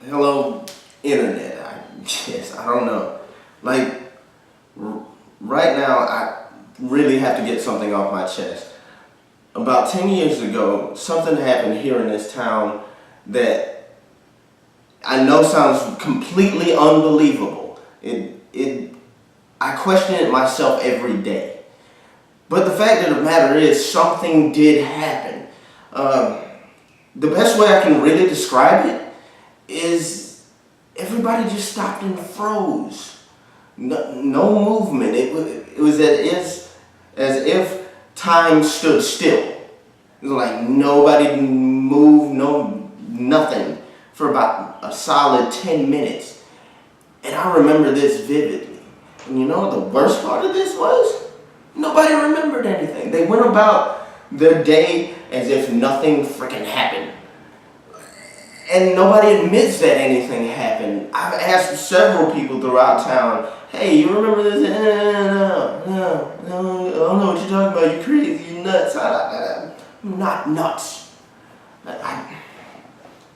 Hello, internet. I don't know. Like, right now, I really have to get something off my chest. About 10 years ago, something happened here in this town that I know sounds completely unbelievable. I question it myself every day. But the fact of the matter is, something did happen. The best way I can really describe it is everybody just stopped and froze. No movement. It was as if time stood still. It was like nobody moved, nothing for about a solid 10 minutes. And I remember this vividly. And you know what the worst part of this was? Nobody remembered anything. They went about their day as if nothing freaking happened. And nobody admits that anything happened. I've asked several people throughout town, hey, you remember this? No, I don't know what you're talking about. You're crazy, you're nuts. I'm not nuts.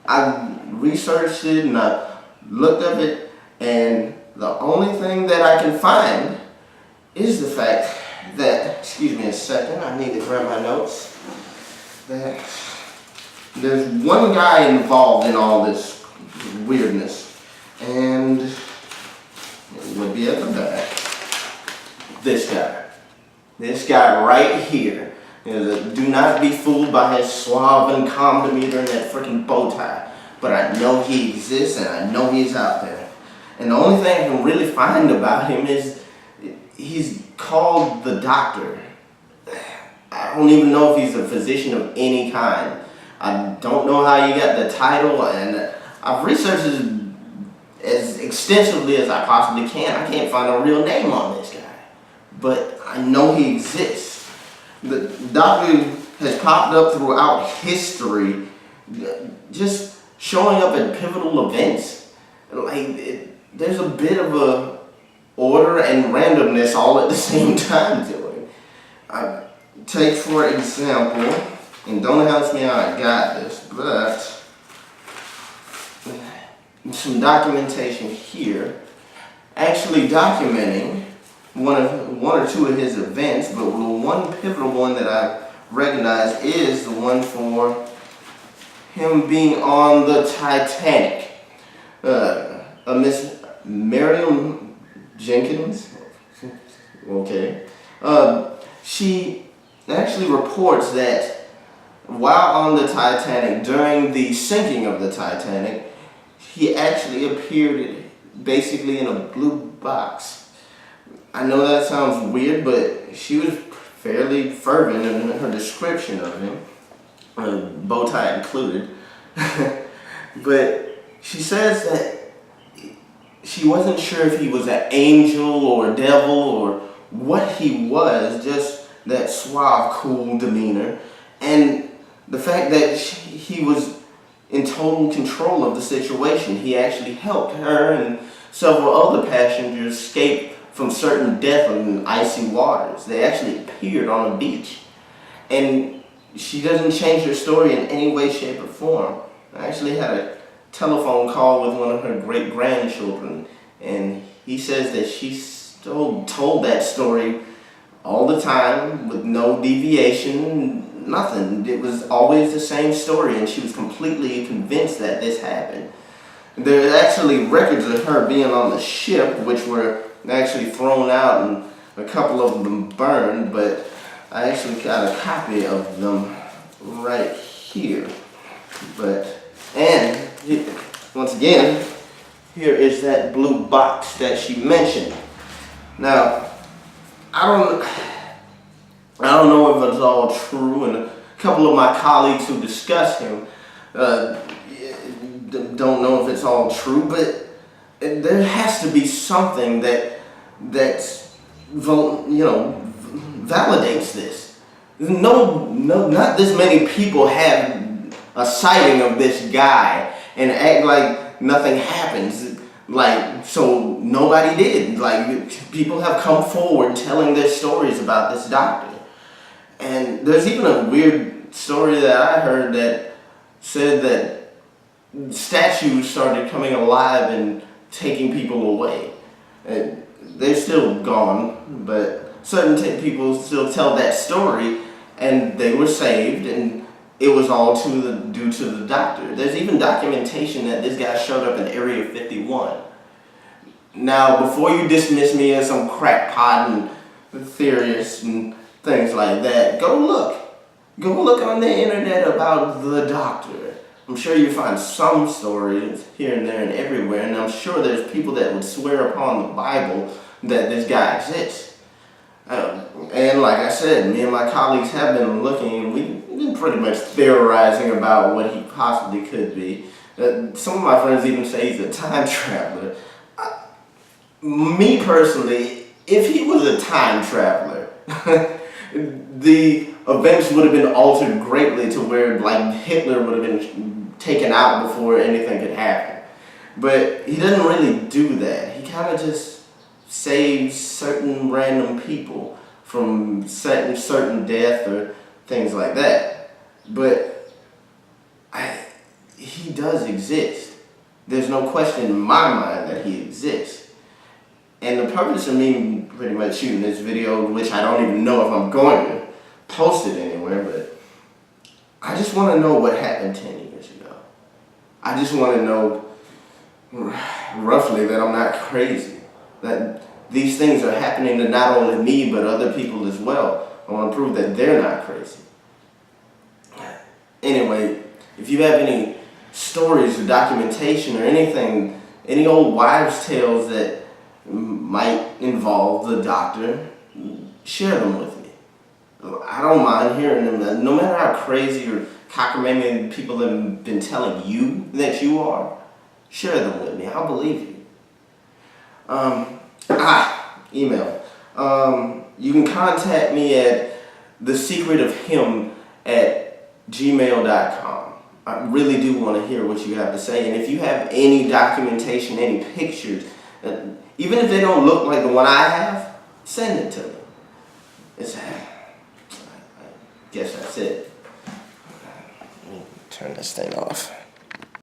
I researched it and I looked up it, and the only thing that I can find is the fact that, excuse me a second, I need to grab my notes, that there's one guy involved in all this weirdness, and it would be at the back. This guy. This guy right here. Do not be fooled by his suave and calm demeanor and that freaking bow tie. But I know he exists and I know he's out there. And the only thing I can really find about him is he's called the Doctor. I don't even know if he's a physician of any kind. I don't know how you got the title, and I've researched it as extensively as I possibly can. I can't find a real name on this guy, but I know he exists. The doctor has popped up throughout history, just showing up at pivotal events. There's a bit of a order and randomness all at the same time to it. I take, for example, and don't ask me how I got this, but some documentation here actually documenting one or two of his events, but the one pivotal one that I recognize is the one for him being on the Titanic. A Miss Miriam Jenkins, okay, she actually reports that while on the Titanic, during the sinking of the Titanic, he actually appeared basically in a blue box. I know that sounds weird, but she was fairly fervent in her description of him, bow tie included. But she says that she wasn't sure if he was an angel or a devil or what he was, just that suave, cool demeanor. And the fact that he was in total control of the situation. He actually helped her and several other passengers escape from certain death in icy waters. They actually appeared on a beach. And she doesn't change her story in any way, shape, or form. I actually had a telephone call with one of her great-grandchildren, and he says that she still told that story all the time with no deviation, nothing. It was always the same story, and she was completely convinced that this happened. There are actually records of her being on the ship, which were actually thrown out and a couple of them burned, but I actually got a copy of them right here. And once again, here is that blue box that she mentioned. Now, I don't know if it's all true, and a couple of my colleagues who discuss him don't know if it's all true, but there has to be something that validates this. No, not this many people have a sighting of this guy and act like nothing happens. So nobody did. People have come forward telling their stories about this doctor. And there's even a weird story that I heard that said that statues started coming alive and taking people away. And they're still gone, but certain people still tell that story, and they were saved, and it was all due to the doctor. There's even documentation that this guy showed up in Area 51. Now, before you dismiss me as some crackpot and theorist and things like that, go look. Go look on the internet about the doctor. I'm sure you find some stories here and there and everywhere, and I'm sure there's people that would swear upon the Bible that this guy exists. And like I said, me and my colleagues have been looking, and we've been pretty much theorizing about what he possibly could be. Some of my friends even say he's a time traveler. Me personally, if he was a time traveler, the events would have been altered greatly to where like Hitler would have been taken out before anything could happen. But he doesn't really do that. He kind of just saves certain random people from certain death or things like that. But he does exist. There's no question in my mind that he exists. And the purpose of me pretty much shooting this video, which I don't even know if I'm going to post it anywhere, but I just want to know what happened 10 years ago. I just want to know roughly that I'm not crazy, that these things are happening to not only me but other people as well. I want to prove that they're not crazy. Anyway, if you have any stories or documentation or anything, any old wives' tales that might involve the doctor, share them with me. I don't mind hearing them. No matter how crazy or cockamamie people have been telling you that you are, share them with me. I'll believe you. Email. You can contact me at thesecretofhim@gmail.com. I really do want to hear what you have to say. And if you have any documentation, any pictures, even if they don't look like the one I have, send it to me. I guess that's it. Let me turn this thing off.